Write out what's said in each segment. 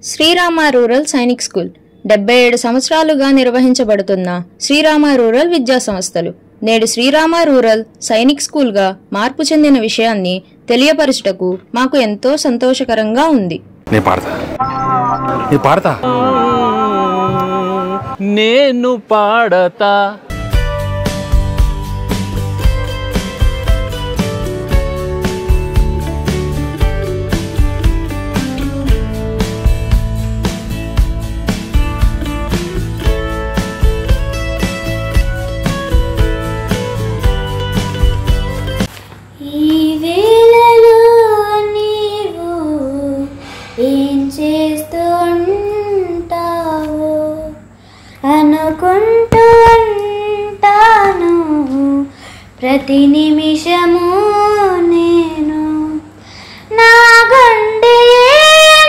Srirama rural Sainik school 77 సంవత్సరాలుగా నిర్వహించబడుతున్న Srirama rural విద్యా సంస్థలు నేడు శ్రీరామ రూరల్ సైనిక్ స్కూల్గా మార్పు చెందిన విషయాన్ని తెలియపరచుటకు మాకు ఎంతో సంతోషకరంగా ఉంది. నేను పాడతా అనుకుంటూ ఉంటాను ప్రతి నిమిషము నేను నా గుండె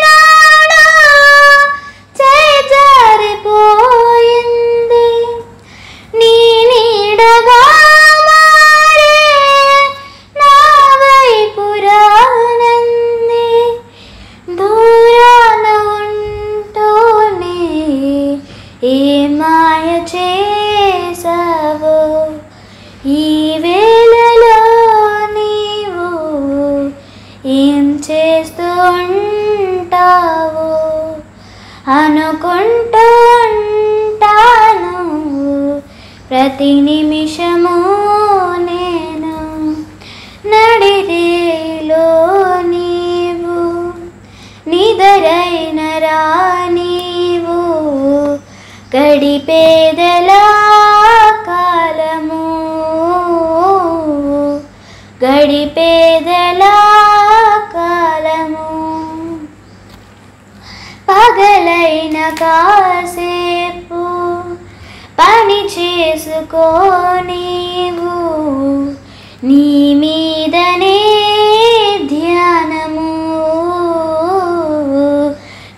నాడు జారిపోయింది నీ నీడగా మారే నా వైపు రానంది దూరాన ఉంటూనే ఏ మాయ చేసావో ఈ వేళలో నీవు ఏం చేస్తూ ఉంటావో అనుకుంటూ ఉంటాను ప్రతి నిమిషము నేను నడిరేలో నీవు నిదరైన రానీవు గడిపేదలా కాలము గడిపేదలా కాలము పగలైన కాసేపు పని చేసుకో నీవు నీ మీదనే ధ్యానము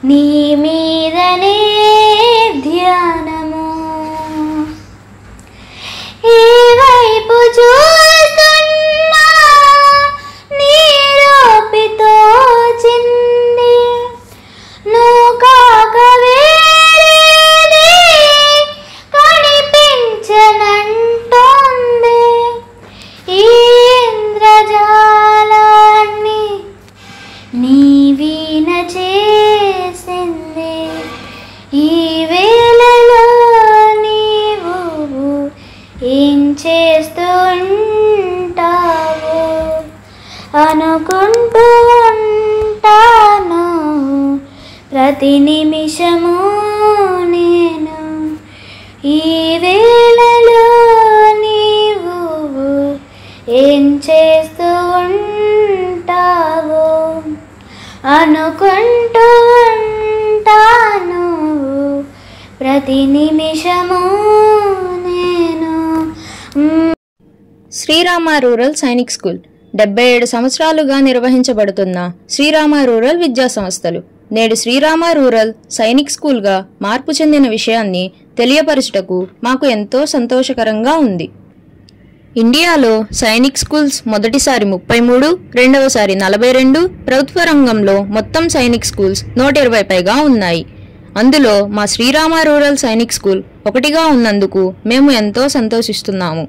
నీ మీదనే ధ్యానము ఈ వైపు చూస్తున్నా నీ రూపితో చింది నువ్వు కాక వేరేది కనిపించనంటోంది ఈ ఇంద్రజాలాన్ని నీ వీణ చేసింది ఈ వేళలో నీవు ఏం చేస్తూ ఉంటావు అనుకుంటూ ఉంటాను ప్రతి నిమిషము నేను ఈ వేళలో నీవు ఏం చేస్తూ ఉంటావు అనుకుంటూ ఉంటాను ప్రతి నిమిషము నేను. శ్రీరామ రూరల్ సైనిక్ స్కూల్ 77 సంవత్సరాలుగా నిర్వహించబడుతున్న శ్రీరామ రూరల్ విద్యా సంస్థలు నేడు శ్రీరామ రూరల్ సైనిక్ స్కూల్గా మార్పు చెందిన విషయాన్ని తెలియపరచుటకు మాకు ఎంతో సంతోషకరంగా ఉంది. ఇండియాలో సైనిక్ స్కూల్స్ మొదటిసారి 33, రెండవసారి 42, ప్రభుత్వ రంగంలో మొత్తం సైనిక్ స్కూల్స్ 120 పైగా ఉన్నాయి. అందులో మా శ్రీరామ రూరల్ సైనిక్ స్కూల్ ఒకటిగా ఉన్నందుకు మేము ఎంతో సంతోషిస్తున్నాము.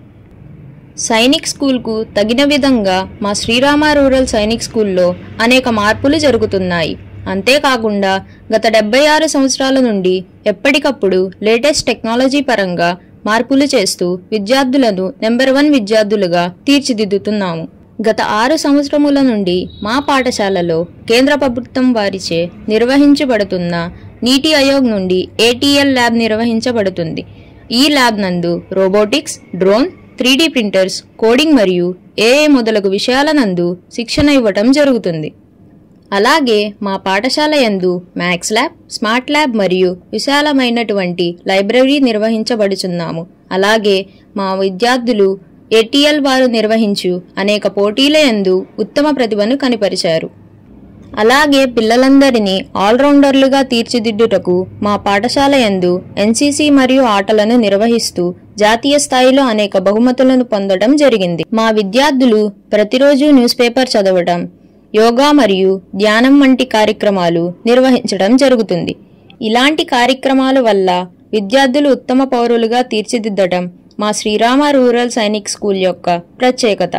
సైనిక్ స్కూల్కు తగిన విధంగా మా శ్రీరామ రూరల్ సైనిక్ స్కూల్లో అనేక మార్పులు జరుగుతున్నాయి. అంతేకాకుండా గత 76 సంవత్సరాల నుండి ఎప్పటికప్పుడు లేటెస్ట్ టెక్నాలజీ పరంగా మార్పులు చేస్తూ విద్యార్థులను నెంబర్ 1 విద్యార్థులుగా తీర్చిదిద్దుతున్నాము. గత 6 సంవత్సరముల నుండి మా పాఠశాలలో కేంద్ర ప్రభుత్వం వారిచే నిర్వహించబడుతున్న నీతి ఆయోగ్ నుండి ATL ల్యాబ్ నిర్వహించబడుతుంది. ఈ ల్యాబ్ నందు robotics, drone, 3D printers, coding మరియు AI మొదలగు విషయాల నందు శిక్షణ ఇవ్వటం జరుగుతుంది. అలాగే మా పాఠశాల యందు మ్యాథ్స్ ల్యాబ్, స్మార్ట్ ల్యాబ్ మరియు విశాలమైనటువంటి లైబ్రరీ నిర్వహించబడుచున్నాము. అలాగే మా విద్యార్థులు ATL వారు నిర్వహించు అనేక పోటీల యందు ఉత్తమ ప్రతిభను కనిపరిచారు. అలాగే పిల్లలందరినీ ఆల్రౌండర్లుగా తీర్చిదిద్దుటకు మా పాఠశాల యందు NCC మరియు ఆటలను నిర్వహిస్తూ జాతీయ స్థాయిలో అనేక బహుమతులను పొందడం జరిగింది. మా విద్యార్థులు ప్రతిరోజు న్యూస్ పేపర్ చదవడం, యోగా మరియు ధ్యానం వంటి కార్యక్రమాలు నిర్వహించడం జరుగుతుంది. ఇలాంటి కార్యక్రమాల వల్ల విద్యార్థులు ఉత్తమ పౌరులుగా తీర్చిదిద్దడం మా శ్రీరామ రూరల్ సైనిక్ స్కూల్ యొక్క ప్రత్యేకత.